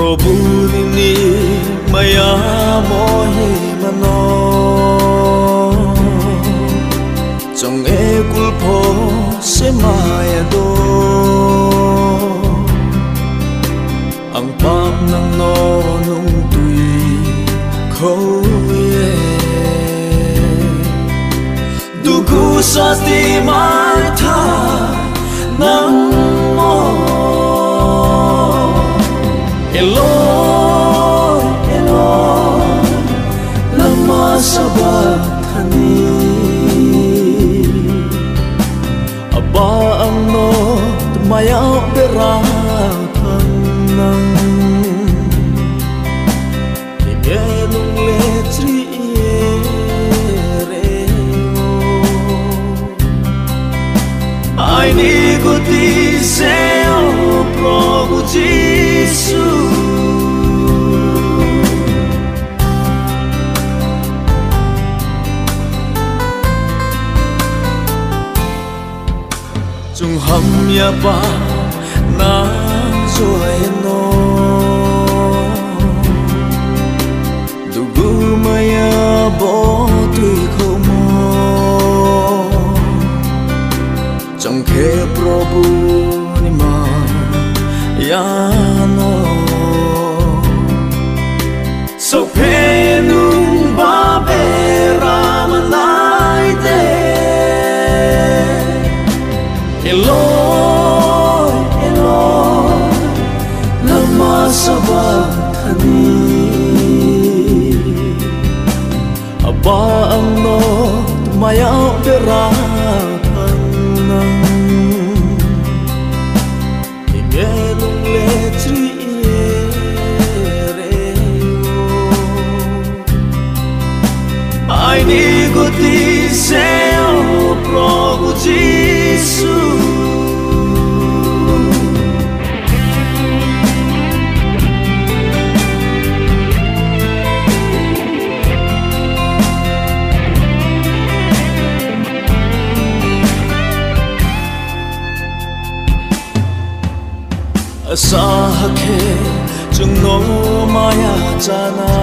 Probuni maya mohi mano Trong e kulpo se maya do Ang pap ng no nung tui koye Dugu sa di marta ng mo Eloi, Eloi, lama sabachthani Aba ang no tumayaw beratang nang Igenong letri iereo Ai niguti seo probu Jesus Chung ham ya ba na rồi no Dugu maya bo tui khâu mo Trong khe probu ni ma ya no So pe nung ba be ramanai de Eloi, Eloi, lama sabachthani Aba ang no tumayaw beratang nang Igenong letri iereo Ai niguti seo probu Jesus Asa hakhe chung no maya jana